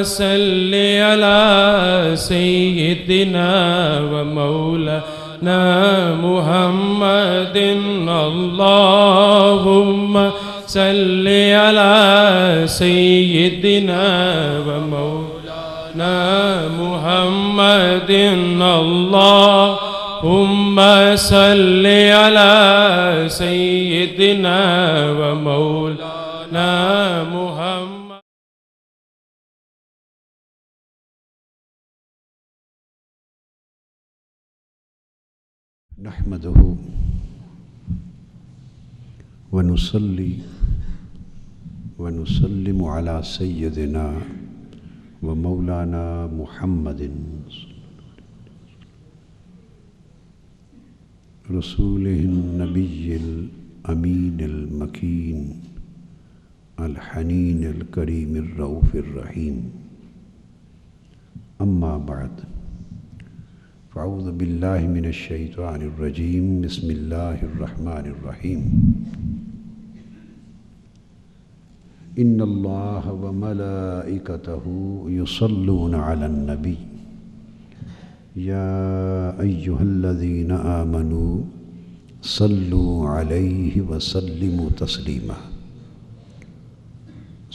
صل على سيدنا ومولانا محمد اللهم صل على سيدنا ومولانا محمد اللهم صل على سيدنا ومولانا محمد. نحمده ونصلي ونسلم على سيدنا ومولانا محمد رسوله النبي الأمين المكين الحنين الكريم الرؤوف الرحيم. أما بعد، فأعوذ بالله من الشيطان الرجيم. بسم الله الرحمن الرحيم. إن الله وملائكته يصلون على النبي يا أيها الذين آمنوا صلوا عليه وسلموا تسليما.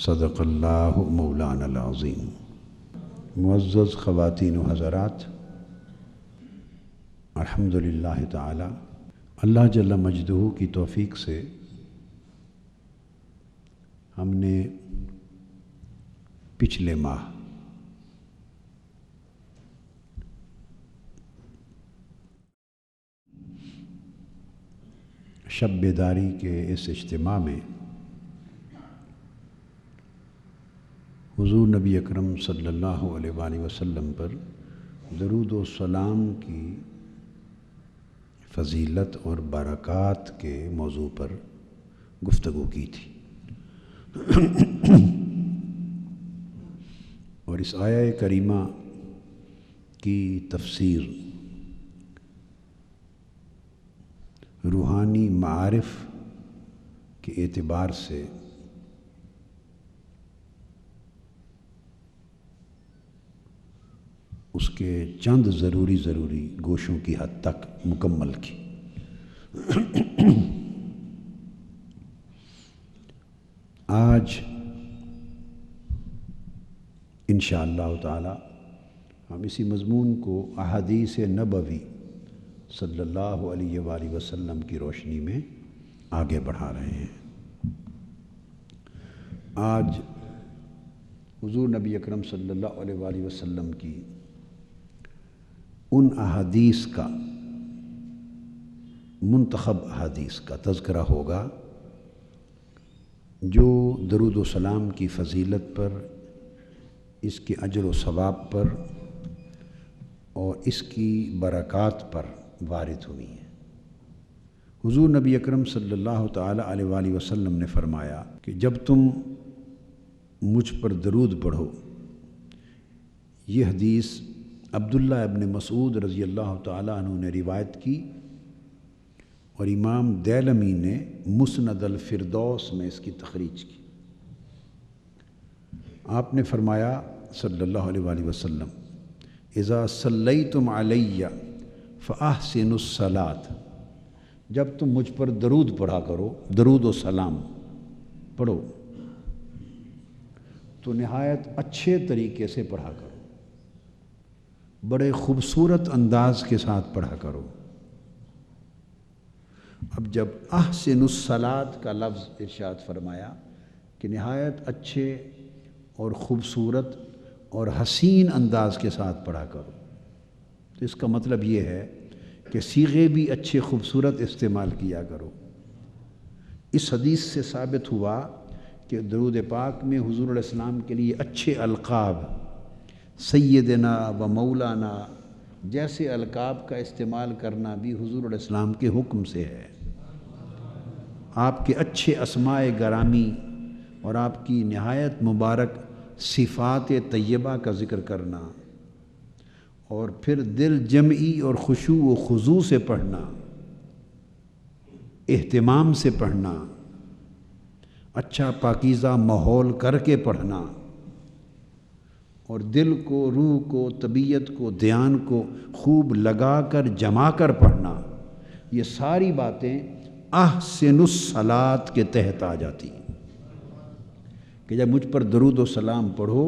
صدق اللہ مولانا العظیم. معزز خواتین و حضرات، الحمدللہ تعالی اللہ جل مجدہ کی توفیق سے ہم نے پچھلے ماہ شب بیداری کے اس اجتماع میں حضور نبی اکرم صلی اللہ علیہ وآلہ وسلم پر درود و سلام کی فضیلت اور برکات کے موضوع پر گفتگو کی تھی، اور اس آیہ کریمہ کی تفسیر روحانی معارف کے اعتبار سے اس کے چند ضروری گوشوں کی حد تک مکمل کی. آج انشاءاللہ تعالی ہم اسی مضمون کو احادیث نبوی صلی اللہ علیہ وآلہ وسلم کی روشنی میں آگے بڑھا رہے ہیں. آج حضور نبی اکرم صلی اللہ علیہ وآلہ وسلم کی ان احادیث کا، منتخب احادیث کا تذکرہ ہوگا جو درود و سلام کی فضیلت پر، اس کے اجر و ثواب پر اور اس کی برکات پر وارد ہوئی ہیں. حضور نبی اکرم صلی اللہ تعالی علیہ وآلہ وسلم نے فرمایا کہ جب تم مجھ پر درود پڑھو. یہ حدیث عبداللہ ابن مسعود رضی اللہ تعالیٰ عنہ نے روایت کی، اور امام دیلمی نے مسند الفردوس میں اس کی تخریج کی. آپ نے فرمایا صلی اللہ علیہ وآلہ وسلم، اذا صلیتم علی فاحسنوا الصلاۃ، جب تم مجھ پر درود پڑھا کرو، درود و سلام پڑھو تو نہایت اچھے طریقے سے پڑھا کرو، بڑے خوبصورت انداز کے ساتھ پڑھا کرو. اب جب احسن الصلاۃ کا لفظ ارشاد فرمایا کہ نہایت اچھے اور خوبصورت اور حسین انداز کے ساتھ پڑھا کرو، تو اس کا مطلب یہ ہے کہ صیغے بھی اچھے خوبصورت استعمال کیا کرو. اس حدیث سے ثابت ہوا کہ درود پاک میں حضور علیہ السلام کے لیے اچھے القاب، سیدنا و مولانا جیسے القاب کا استعمال کرنا بھی حضور علیہ السلام کے حکم سے ہے. آپ کے اچھے اسماء گرامی اور آپ کی نہایت مبارک صفات طیبہ کا ذکر کرنا، اور پھر دل جمعی اور خشوع و خضوع سے پڑھنا، اہتمام سے پڑھنا، اچھا پاکیزہ ماحول کر کے پڑھنا، اور دل کو، روح کو، طبیعت کو، دھیان کو خوب لگا کر جما کر پڑھنا، یہ ساری باتیں احسن الصلاۃ کے تحت آ جاتی ہیں کہ جب مجھ پر درود و سلام پڑھو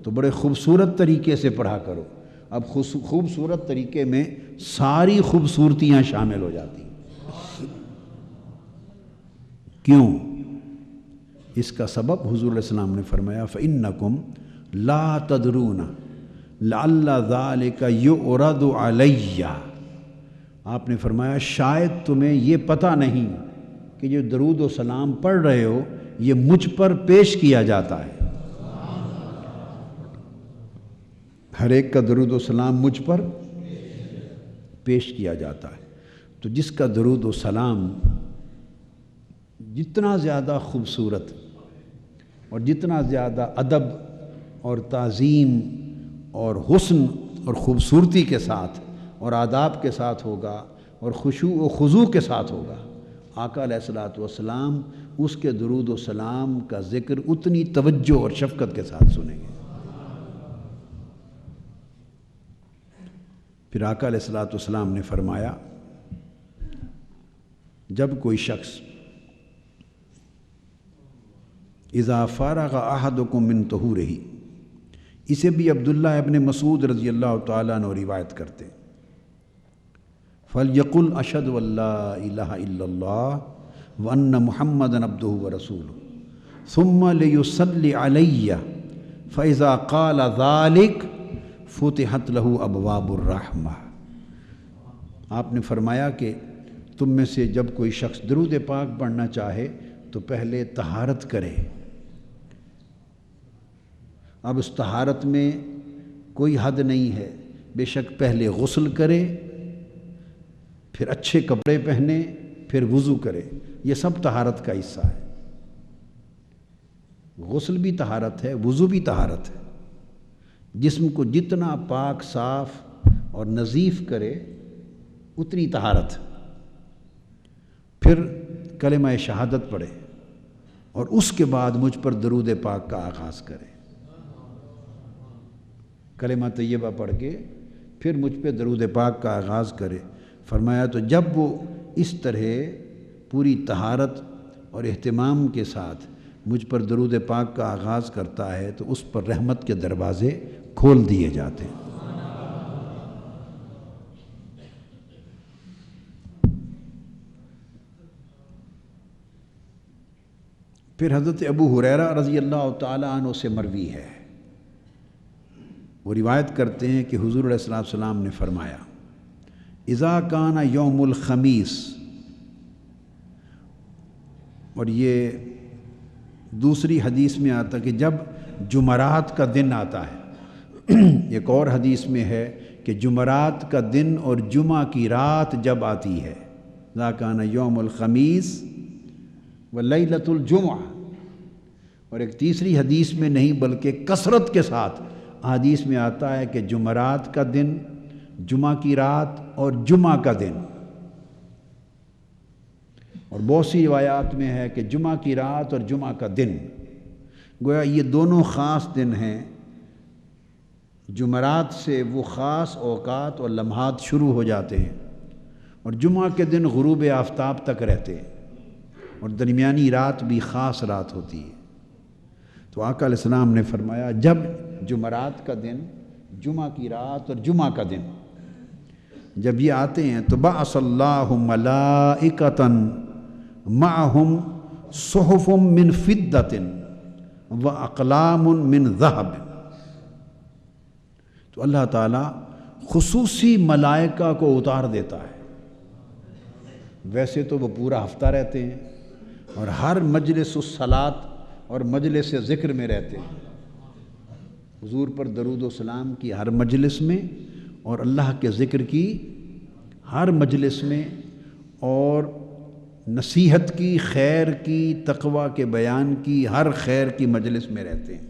تو بڑے خوبصورت طریقے سے پڑھا کرو۔ اب خوبصورت طریقے میں ساری خوبصورتیاں شامل ہو جاتی ہیں۔ کیوں؟ اس کا سبب حضور علیہ السلام نے فرمایا فَإِنَّكُمْ لَا تَدْرُونَ لَعَلَّ ذَلِكَ يُعْرَضُ عَلَيَّ، آپ نے فرمایا شاید تمہیں یہ پتہ نہیں کہ جو درود و سلام پڑھ رہے ہو یہ مجھ پر پیش کیا جاتا ہے۔ ہر ایک کا درود و سلام مجھ پر پیش کیا جاتا ہے۔ تو جس کا درود و سلام جتنا زیادہ خوبصورت اور جتنا زیادہ ادب اور تعظیم اور حسن اور خوبصورتی کے ساتھ اور آداب کے ساتھ ہوگا اور خشوع و خضوع کے ساتھ ہوگا، آقا علیہ الصلوۃ والسلام اس کے درود و سلام کا ذکر اتنی توجہ اور شفقت کے ساتھ سنیں گے۔ پھر آقا علیہ الصلوۃ والسلام نے فرمایا جب کوئی شخص اذا فارغ احدکم من طہورہ، اسے بھی عبداللہ ابن مسعود رضی اللہ تعالیٰ عنہ روایت کرتے، فَلْيَقُلْ أَشْهَدُ أَن لَّا إِلَٰهَ إِلَّا اللَّهُ وَأَنَّ مُحَمَّدًا عَبْدُهُ وَرَسُولُهُ ثُمَّ لِيُصَلِّ عَلَيَّ فَإِذَا قَالَ ذَلِكَ فُتِحَتْ لَهُ أَبْوَابُ الرَّحْمَةِ۔ آپ نے فرمایا کہ تم میں سے جب کوئی شخص درود پاک پڑھنا چاہے تو پہلے طہارت کرے۔ اب اس طہارت میں کوئی حد نہیں ہے، بے شک پہلے غسل کرے، پھر اچھے کپڑے پہنے، پھر وضو کرے، یہ سب طہارت کا حصہ ہے۔ غسل بھی طہارت ہے، وضو بھی طہارت ہے۔ جسم کو جتنا پاک صاف اور نظیف کرے اتنی طہارت۔ پھر کلمہ شہادت پڑھے اور اس کے بعد مجھ پر درود پاک کا آغاز کرے۔ کلمہ طیبہ پڑھ کے پھر مجھ پہ درود پاک کا آغاز کرے۔ فرمایا تو جب وہ اس طرح پوری طہارت اور اہتمام کے ساتھ مجھ پر درود پاک کا آغاز کرتا ہے تو اس پر رحمت کے دروازے کھول دیے جاتے ہیں۔ پھر حضرت ابو ہریرہ رضی اللہ تعالیٰ عنہ سے مروی ہے، وہ روایت کرتے ہیں کہ حضور علیہ السلام نے فرمایا اذا کان یوم الخمیس، اور یہ دوسری حدیث میں آتا کہ جب جمعرات کا دن آتا ہے، ایک اور حدیث میں ہے کہ جمعرات کا دن اور جمعہ کی رات جب آتی ہے، اذا کان یوم الخمیس ولیلۃ الجمعہ، اور ایک تیسری حدیث میں نہیں بلکہ کثرت کے ساتھ حدیث میں آتا ہے کہ جمعرات کا دن، جمعہ کی رات اور جمعہ کا دن، اور بہت سی روایات میں ہے کہ جمعہ کی رات اور جمعہ کا دن، گویا یہ دونوں خاص دن ہیں۔ جمعرات سے وہ خاص اوقات اور لمحات شروع ہو جاتے ہیں اور جمعہ کے دن غروب آفتاب تک رہتے ہیں، اور درمیانی رات بھی خاص رات ہوتی ہے۔ تو آقا علیہ السلام نے فرمایا جب جمعرات کا دن، جمعہ کی رات اور جمعہ کا دن جب یہ آتے ہیں تو بعث اللہ ملائکۃ معہم صحف من فضۃ واقلام من ذہب، تو اللہ تعالیٰ خصوصی ملائکہ کو اتار دیتا ہے۔ ویسے تو وہ پورا ہفتہ رہتے ہیں اور ہر مجلس الصلاۃ اور مجلس ذکر میں رہتے ہیں، حضور پر درود و سلام کی ہر مجلس میں اور اللہ کے ذکر کی ہر مجلس میں اور نصیحت کی، خیر کی، تقوی کے بیان کی ہر خیر کی مجلس میں رہتے ہیں۔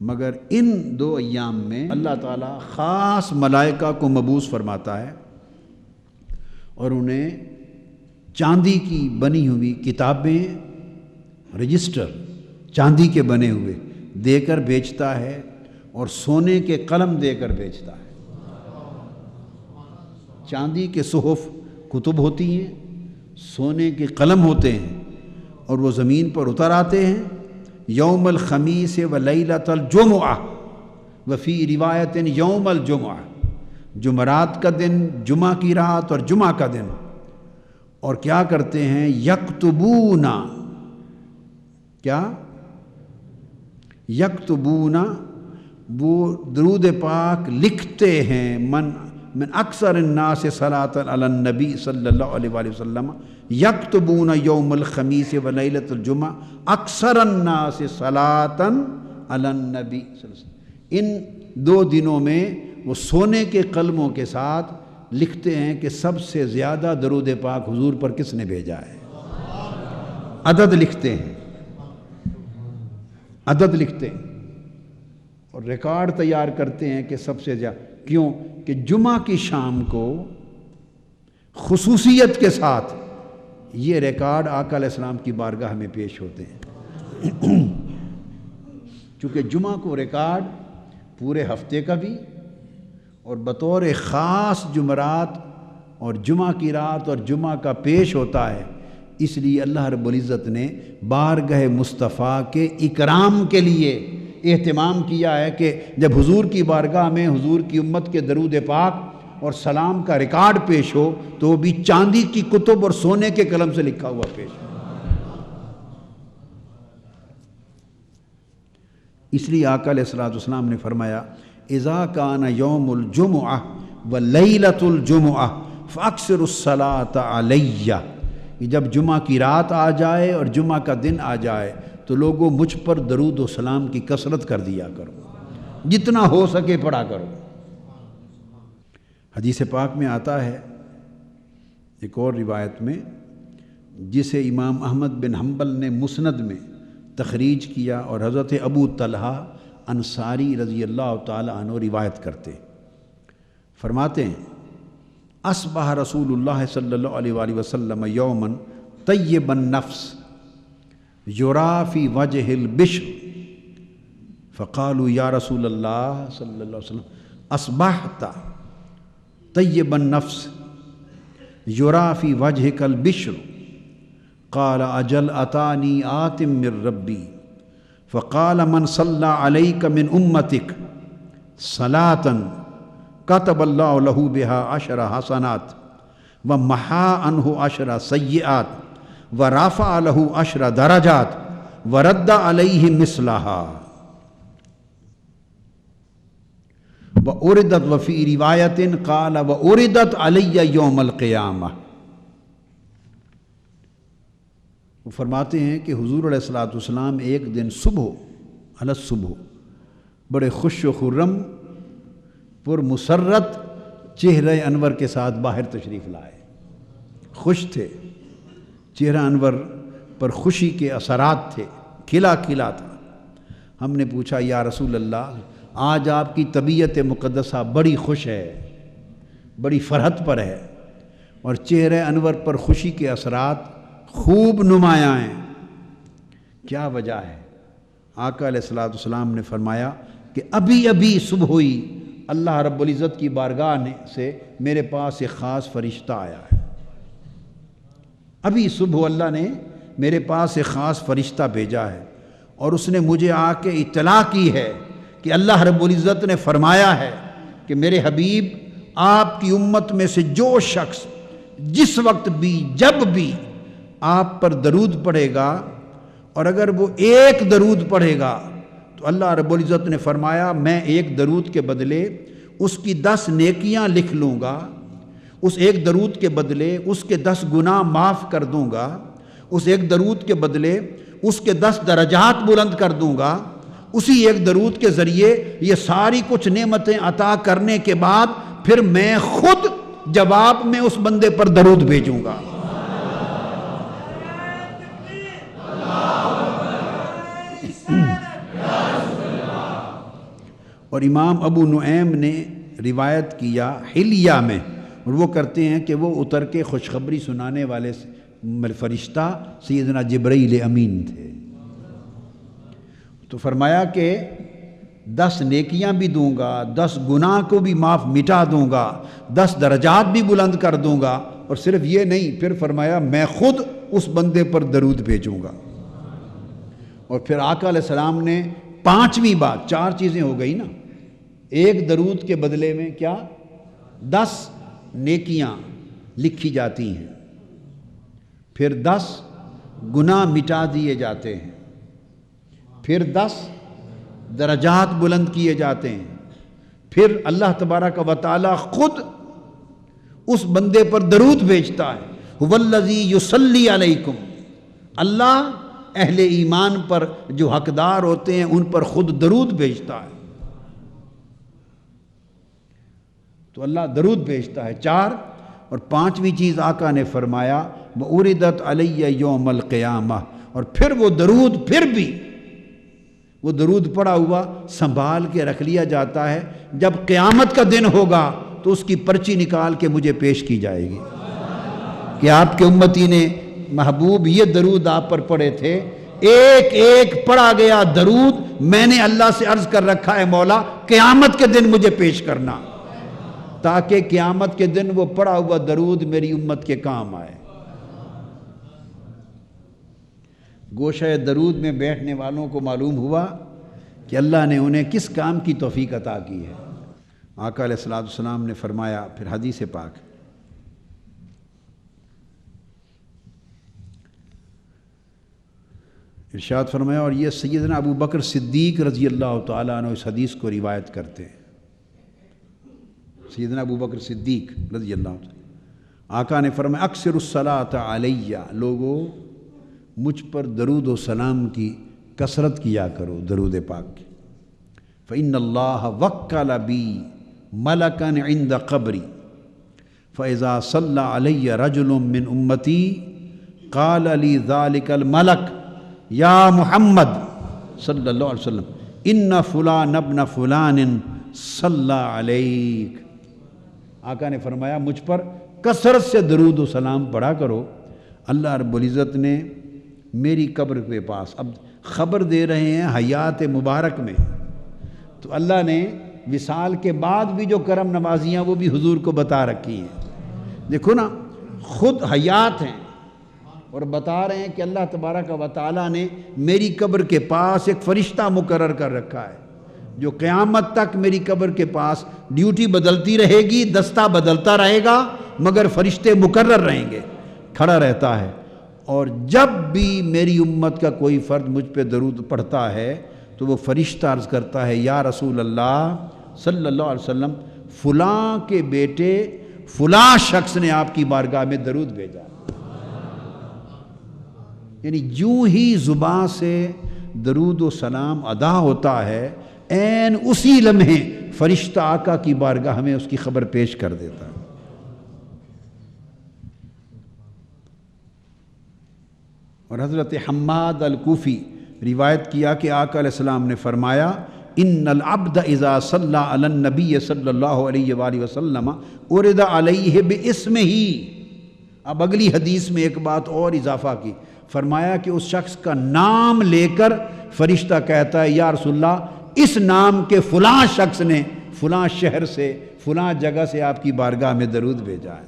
مگر ان دو ایام میں اللہ تعالیٰ خاص ملائکہ کو مبعوث فرماتا ہے اور انہیں چاندی کی بنی ہوئی کتابیں، رجسٹر چاندی کے بنے ہوئے دے کر بھیجتا ہے، اور سونے کے قلم دے کر بھیجتا ہے۔ چاندی کے صحف کتب ہوتی ہیں، سونے کے قلم ہوتے ہیں، اور وہ زمین پر اتر آتے ہیں یوم الخمیس و لیلۃ الجمعہ وفی روایت یوم الجمعہ، جمعرات کا دن، جمعہ کی رات اور جمعہ کا دن۔ اور کیا کرتے ہیں؟ یکتبون، کیا؟ یکتبون، وہ درود پاک لکھتے ہیں، من اکثر الناس صلاۃ علی النبی صلی اللہ علیہ وآلہ وسلم، یکتبون یوم الخمیس و لیلۃ الجمعہ اکثر الناس صلاۃ علی النبی صلی اللہ علیہ وسلم۔ ان دو دنوں میں وہ سونے کے قلموں کے ساتھ لکھتے ہیں کہ سب سے زیادہ درود پاک حضور پر کس نے بھیجا ہے، عدد لکھتے ہیں، عدد لکھتے ہیں اور ریکارڈ تیار کرتے ہیں کہ سب سے زیادہ۔ کیوں؟ کہ جمعہ کی شام کو خصوصیت کے ساتھ یہ ریکارڈ آقا علیہ السلام کی بارگاہ میں پیش ہوتے ہیں، چونکہ جمعہ کو ریکارڈ پورے ہفتے کا بھی اور بطور خاص جمعرات اور جمعہ کی رات اور جمعہ کا پیش ہوتا ہے، اس لیے اللہ رب العزت نے بارگاہ مصطفیٰ کے اکرام کے لیے اہتمام کیا ہے کہ جب حضور کی بارگاہ میں حضور کی امت کے درود پاک اور سلام کا ریکارڈ پیش ہو تو وہ بھی چاندی کی کتب اور سونے کے قلم سے لکھا ہوا پیش ہو۔ اس لیے آقا علیہ السلام نے فرمایا اذا کان یوم الجمعہ ولیلۃ الجمعہ فاکثروا الصلاۃ علی، جب جمعہ کی رات آ جائے اور جمعہ کا دن آ جائے تو لوگوں مجھ پر درود و سلام کی کثرت کر دیا کرو، جتنا ہو سکے پڑھا کرو۔ حدیث پاک میں آتا ہے ایک اور روایت میں، جسے امام احمد بن حنبل نے مسند میں تخریج کیا اور حضرت ابو طلحہ انصاری رضی اللہ تعالی عنہ روایت کرتے، فرماتے ہیں اصبح رسول اللہ صلی اللہ علیہ وآلہ وسلم یوما طیب النفس یرا فی وجہ البشر فقالوا یا رسول اللہ صلی اللہ علیہ وسلم اصبحت طیب النفس یرا فی وجہک البشر قال اجل اتانی آت من ربی فقال من صلی علیک من امتک صلاة کتب اللہ لہ بہا 10 حسنات ومحا عنہ 10 سیئات ورفع لہ 10 درجات ورد علیہ مثلہا وأردت وفی روایت قال وأردت علی یوم القیامہ۔ وہ فرماتے ہیں کہ حضور علیہ السلام ایک دن صبح بڑے خوش و خرم پر مسرت چہرہ انور کے ساتھ باہر تشریف لائے، خوش تھے، چہرہ انور پر خوشی کے اثرات تھے، کھلا کھلا تھا۔ ہم نے پوچھا یا رسول اللہ آج آپ کی طبیعت مقدسہ بڑی خوش ہے، بڑی فرحت پر ہے اور چہرہ انور پر خوشی کے اثرات خوب نمایاں ہیں، کیا وجہ ہے؟ آقا علیہ السلام نے فرمایا کہ ابھی صبح ہوئی اللہ رب العزت کی بارگاہ سے میرے پاس ایک خاص فرشتہ آیا ہے، ابھی صبح اللہ نے میرے پاس ایک خاص فرشتہ بھیجا ہے اور اس نے مجھے آ کے اطلاع کی ہے کہ اللہ رب العزت نے فرمایا ہے کہ میرے حبیب آپ کی امت میں سے جو شخص جس وقت بھی جب بھی آپ پر درود پڑھے گا اور اگر وہ ایک درود پڑھے گا تو اللہ رب العزت نے فرمایا میں ایک درود کے بدلے اس کی 10 نیکیاں لکھ لوں گا، اس ایک درود کے بدلے اس کے 10 گناہ معاف کر دوں گا، اس ایک درود کے بدلے اس کے 10 درجات بلند کر دوں گا، اسی ایک درود کے ذریعے یہ ساری کچھ نعمتیں عطا کرنے کے بعد پھر میں خود جواب میں اس بندے پر درود بھیجوں گا۔ اور امام ابو نعیم نے روایت کیا حلیہ میں، اور وہ کرتے ہیں کہ وہ اتر کے خوشخبری سنانے والے فرشتہ سیدنا جبرائیل امین تھے، تو فرمایا کہ 10 نیکیاں بھی دوں گا، 10 گناہ کو بھی معاف مٹا دوں گا، 10 درجات بھی بلند کر دوں گا، اور صرف یہ نہیں، پھر فرمایا میں خود اس بندے پر درود بھیجوں گا۔ اور پھر آقا علیہ السلام نے 5ویں بات، 4 چیزیں ہو گئی نا، ایک درود کے بدلے میں کیا 10 نیکیاں لکھی جاتی ہیں، پھر 10 گناہ مٹا دیے جاتے ہیں، پھر 10 درجات بلند کیے جاتے ہیں، پھر اللہ تبارک و تعالی خود اس بندے پر درود بھیجتا ہے۔ هو الذی یصلی علیکم، اللہ اہل ایمان پر جو حقدار ہوتے ہیں ان پر خود درود بھیجتا ہے۔ تو اللہ درود بھیجتا ہے 4۔ اور 5ویں چیز آقا نے فرمایا وَأُرِدَتْ عَلَيَّ يَوْمَ الْقِيَامَةِ، اور پھر وہ درود، پھر بھی وہ درود پڑا ہوا سنبھال کے رکھ لیا جاتا ہے، جب قیامت کا دن ہوگا تو اس کی پرچی نکال کے مجھے پیش کی جائے گی کہ آپ کے امتی نے محبوب یہ درود آپ پر پڑھے تھے، ایک ایک پڑھا گیا درود میں نے اللہ سے عرض کر رکھا ہے مولا قیامت کے دن مجھے پیش کرنا، تاکہ قیامت کے دن وہ پڑھا ہوا درود میری امت کے کام آئے۔ گوشہ درود میں بیٹھنے والوں کو معلوم ہوا کہ اللہ نے انہیں کس کام کی توفیق عطا کی ہے۔ آقا علیہ السلام نے فرمایا، پھر حدیث پاک، ارشاد فرمایا، اور یہ سیدنا ابو بکر صدیق رضی اللہ تعالیٰ عنہ اس حدیث کو روایت کرتے ہیں، سیدنا ابو بکر صدیق رضی اللہ عنہ۔ آقا نے فرمایا اکثر الصلاۃ علیہ، لوگو مجھ پر درود و سلام کی کثرت کیا کرو، درود پاک کی۔ فإن اللہ وکل بی ملکا عند قبری فإذا صلی علی رجل من امتی قال لی ذلک الملک یا محمد صلی اللہ علیہ وسلم ان فلان ابن فلان صلی علیک۔ آقا نے فرمایا مجھ پر کثرت سے درود و سلام پڑھا کرو، اللہ رب العزت نے میری قبر کے پاس، اب خبر دے رہے ہیں حیات مبارک میں، تو اللہ نے وصال کے بعد بھی جو کرم نوازیاں وہ بھی حضور کو بتا رکھی ہیں۔ دیکھو نا، خود حیات ہیں اور بتا رہے ہیں کہ اللہ تبارک و تعالیٰ نے میری قبر کے پاس ایک فرشتہ مقرر کر رکھا ہے جو قیامت تک میری قبر کے پاس ڈیوٹی بدلتی رہے گی، دستہ بدلتا رہے گا، مگر فرشتے مقرر رہیں گے، کھڑا رہتا ہے۔ اور جب بھی میری امت کا کوئی فرد مجھ پہ درود پڑھتا ہے تو وہ فرشتہ عرض کرتا ہے یا رسول اللہ صلی اللہ علیہ وسلم فلاں کے بیٹے فلاں شخص نے آپ کی بارگاہ میں درود بھیجا۔ یعنی جو ہی زبان سے درود و سلام ادا ہوتا ہے، عین اسی لمحے فرشتہ آقا کی بارگاہ میں اس کی خبر پیش کر دیتا ہے۔ اور حضرت حماد الکوفی روایت کیا کہ آقا علیہ السلام نے فرمایا ان العبد اذا صلی علی النبی صلی اللہ علیہ وآلہ وسلم ارد علیہ باسمہ۔ اب اگلی حدیث میں ایک بات اور اضافہ کی، فرمایا کہ اس شخص کا نام لے کر فرشتہ کہتا ہے یا رسول اللہ اس نام کے فلاں شخص نے فلاں شہر سے فلاں جگہ سے آپ کی بارگاہ میں درود بھیجا ہے۔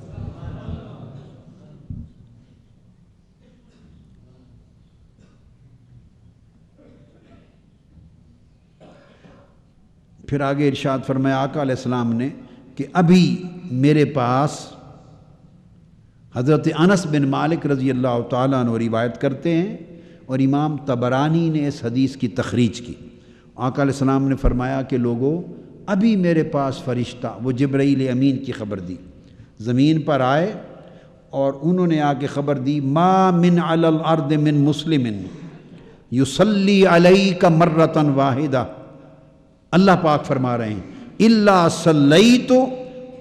پھر آگے ارشاد فرمایا آقا علیہ السلام نے کہ ابھی میرے پاس، حضرت انس بن مالک رضی اللہ تعالیٰ عنہ روایت کرتے ہیں اور امام طبرانی نے اس حدیث کی تخریج کی۔ آقا علیہ السلام نے فرمایا کہ لوگوں ابھی میرے پاس فرشتہ، وہ جبرائیل امین کی خبر دی، زمین پر آئے اور انہوں نے آ کے خبر دی ما من علی الارض من مسلم یصلی علیک مرۃ واحدہ، اللہ پاک فرما رہے ہیں الا صلیت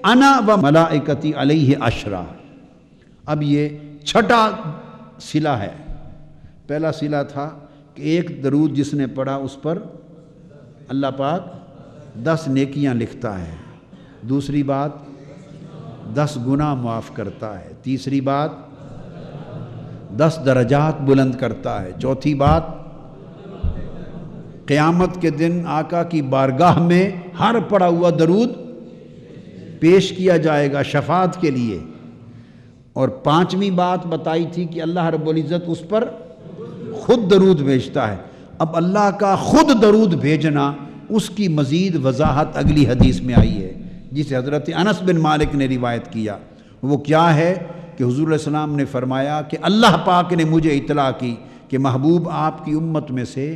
انا و ملائکتی علیہ عشرہ۔ اب یہ چھٹا صلہ ہے۔ پہلا صلہ تھا کہ ایک درود جس نے پڑھا اس پر اللہ پاک 10 نیکیاں لکھتا ہے، دوسری بات 10 گناہ معاف کرتا ہے، تیسری بات 10 درجات بلند کرتا ہے، چوتھی بات قیامت کے دن آقا کی بارگاہ میں ہر پڑا ہوا درود پیش کیا جائے گا شفاعت کے لیے۔ اور پانچویں بات بتائی تھی کہ اللہ رب العزت اس پر خود درود بھیجتا ہے۔ اب اللہ کا خود درود بھیجنا، اس کی مزید وضاحت اگلی حدیث میں آئی ہے، جسے حضرت انس بن مالک نے روایت کیا۔ وہ کیا ہے کہ حضور علیہ السلام نے فرمایا کہ اللہ پاک نے مجھے اطلاع کی کہ محبوب آپ کی امت میں سے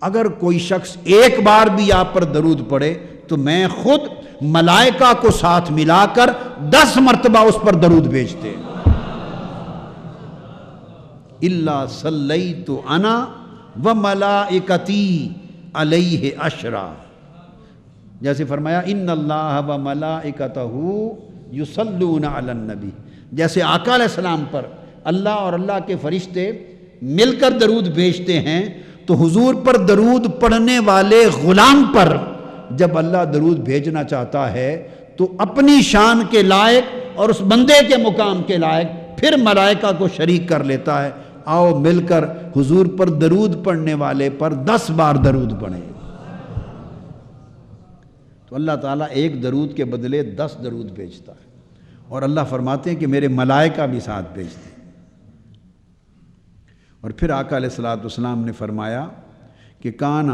اگر کوئی شخص ایک بار بھی آپ پر درود پڑھے تو میں خود ملائکہ کو ساتھ ملا کر 10 مرتبہ اس پر درود بھیجتے ہیں۔ الا صلیت انا وملائکتی علیہ عشرا، جیسے فرمایا ان اللہ وملائکتہ یصلون علی النبی، جیسے آقا علیہ السلام پر اللہ اور اللہ کے فرشتے مل کر درود بھیجتے ہیں، تو حضور پر درود پڑھنے والے غلام پر جب اللہ درود بھیجنا چاہتا ہے تو اپنی شان کے لائق اور اس بندے کے مقام کے لائق پھر ملائکہ کو شریک کر لیتا ہے، آؤ مل کر حضور پر درود پڑھنے والے پر 10 بار درود پڑھیں۔ تو اللہ تعالیٰ ایک درود کے بدلے 10 درود بھیجتا ہے، اور اللہ فرماتے ہیں کہ میرے ملائکہ بھی ساتھ بھیجتے ہیں۔ اور پھر آقا علیہ الصلوۃ والسلام نے فرمایا کہ کان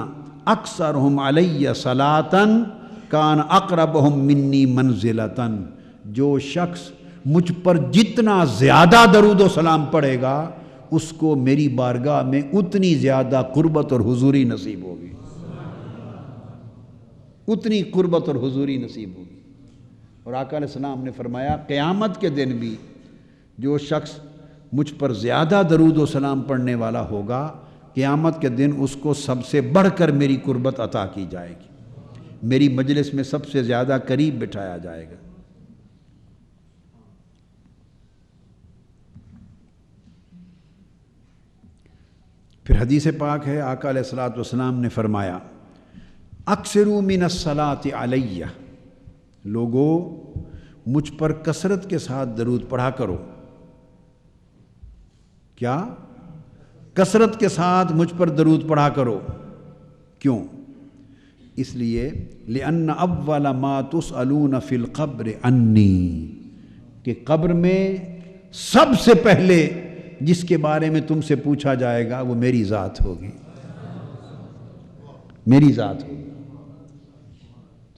اکثرہم علی صلاۃً کان اقربہم منی منزلۃً، جو شخص مجھ پر جتنا زیادہ درود و سلام پڑھے گا اس کو میری بارگاہ میں اتنی زیادہ قربت اور حضوری نصیب ہوگی، اتنی قربت اور حضوری نصیب ہوگی۔ اور آقا علیہ السلام نے فرمایا قیامت کے دن بھی جو شخص مجھ پر زیادہ درود و سلام پڑھنے والا ہوگا، قیامت کے دن اس کو سب سے بڑھ کر میری قربت عطا کی جائے گی، میری مجلس میں سب سے زیادہ قریب بٹھایا جائے گا۔ پھر حدیث پاک ہے، آقا علیہ الصلوۃ والسلام نے فرمایا اکثروا من الصلاۃ علیہ، لوگو مجھ پر کثرت کے ساتھ درود پڑھا کرو۔ کیا؟ کثرت کے ساتھ مجھ پر درود پڑھا کرو۔ کیوں؟ اس لیے لأن اول ما تسألون فی القبر عنی، کہ قبر میں سب سے پہلے جس کے بارے میں تم سے پوچھا جائے گا وہ میری ذات ہوگی، میری ذات ہوگی۔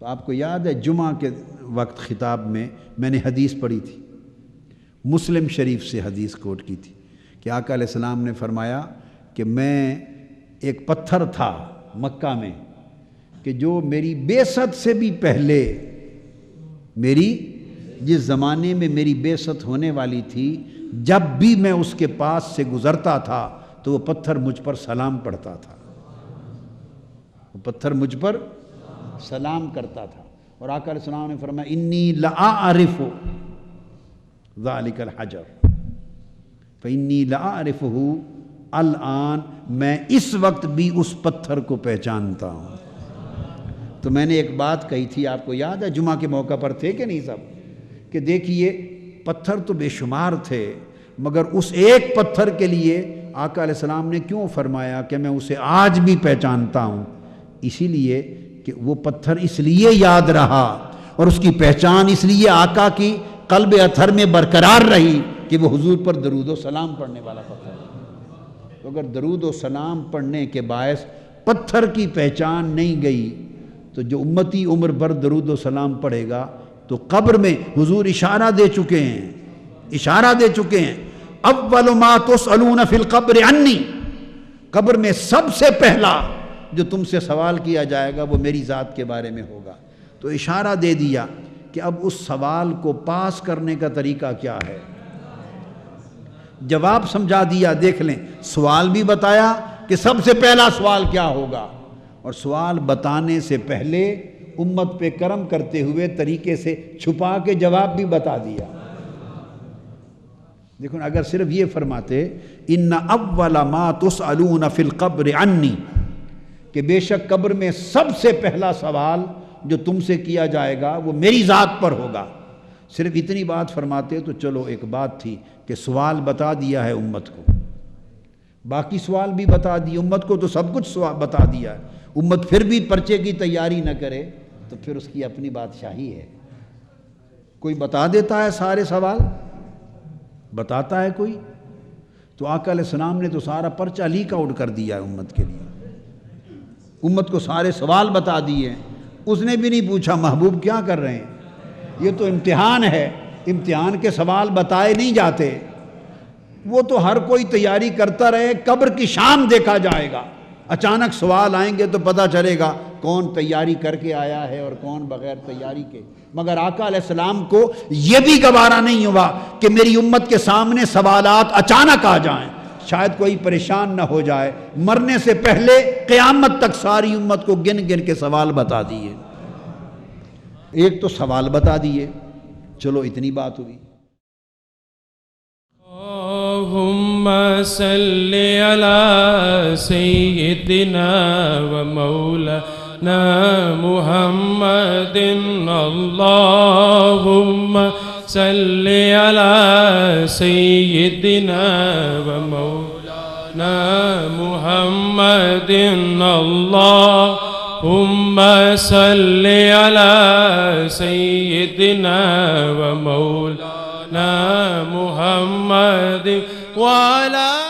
تو آپ کو یاد ہے جمعہ کے وقت خطاب میں نے حدیث پڑھی تھی، مسلم شریف سے حدیث کوٹ کی تھی کہ آقا علیہ السلام نے فرمایا کہ میں ایک پتھر تھا مکہ میں کہ جو میری بعثت سے بھی پہلے، میری جس زمانے میں میری بعثت ہونے والی تھی، جب بھی میں اس کے پاس سے گزرتا تھا تو وہ پتھر مجھ پر سلام پڑھتا تھا، وہ پتھر مجھ پر سلام کرتا تھا۔ اور آقا علیہ السلام نے فرمایا انی لأعرف ذلک الحجر فإنی لأعرفہ الآن، میں اس وقت بھی اس پتھر کو پہچانتا ہوں۔ تو میں نے ایک بات کہی تھی، آپ کو یاد ہے جمعہ کے موقع پر تھے کہ نہیں سب، کہ دیکھیے پتھر تو بے شمار تھے، مگر اس ایک پتھر کے لیے آقا علیہ السلام نے کیوں فرمایا کہ میں اسے آج بھی پہچانتا ہوں؟ اسی لیے کہ وہ پتھر اس لیے یاد رہا اور اس کی پہچان اس لیے آقا کی قلب اطہر میں برقرار رہی کہ وہ حضور پر درود و سلام پڑھنے والا پتھر ہے۔ تو اگر درود و سلام پڑھنے کے باعث پتھر کی پہچان نہیں گئی تو جو امتی عمر بھر درود و سلام پڑھے گا تو قبر میں حضور اشارہ دے چکے ہیں، اشارہ دے چکے ہیں اول ما تسألون فی القبر عنی، قبر میں سب سے پہلا جو تم سے سوال کیا جائے گا وہ میری ذات کے بارے میں ہوگا۔ تو اشارہ دے دیا کہ اب اس سوال کو پاس کرنے کا طریقہ کیا ہے، جواب سمجھا دیا۔ دیکھ لیں، سوال بھی بتایا کہ سب سے پہلا سوال کیا ہوگا، اور سوال بتانے سے پہلے امت پہ کرم کرتے ہوئے طریقے سے چھپا کے جواب بھی بتا دیا۔ دیکھو اگر صرف یہ فرماتے ان اول ما تسألون فی القبر عنی، کہ بے شک قبر میں سب سے پہلا سوال جو تم سے کیا جائے گا وہ میری ذات پر ہوگا، صرف اتنی بات فرماتے تو چلو ایک بات تھی کہ سوال بتا دیا ہے امت کو، باقی سوال بھی بتا دی، امت کو تو سب کچھ بتا دیا ہے، امت پھر بھی پرچے کی تیاری نہ کرے تو پھر اس کی اپنی بادشاہی ہے۔ کوئی بتا دیتا ہے سارے سوال؟ بتاتا ہے کوئی؟ تو آقا علیہ السلام نے تو سارا پرچہ لیک آؤٹ کر دیا ہے امت کے لیے، امت کو سارے سوال بتا دیے ہیں۔ اس نے بھی نہیں پوچھا محبوب کیا کر رہے ہیں، یہ تو امتحان ہے، امتحان کے سوال بتائے نہیں جاتے، وہ تو ہر کوئی تیاری کرتا رہے، قبر کی شام دیکھا جائے گا، اچانک سوال آئیں گے تو پتہ چلے گا کون تیاری کر کے آیا ہے اور کون بغیر تیاری کے۔ مگر آقا علیہ السلام کو یہ بھی گوارا نہیں ہوا کہ میری امت کے سامنے سوالات اچانک آ جائیں، شاید کوئی پریشان نہ ہو جائے، مرنے سے پہلے قیامت تک ساری امت کو گن گن کے سوال بتا دیے۔ ایک تو سوال بتا دیے، چلو اتنی بات ہوئی۔ اللہم صلی علی سیدنا و مولانا محمد، اللہم صلی علی سیدنا و مولانا محمد، اللہم صلی علی سیدنا و مولانا محمد وعلی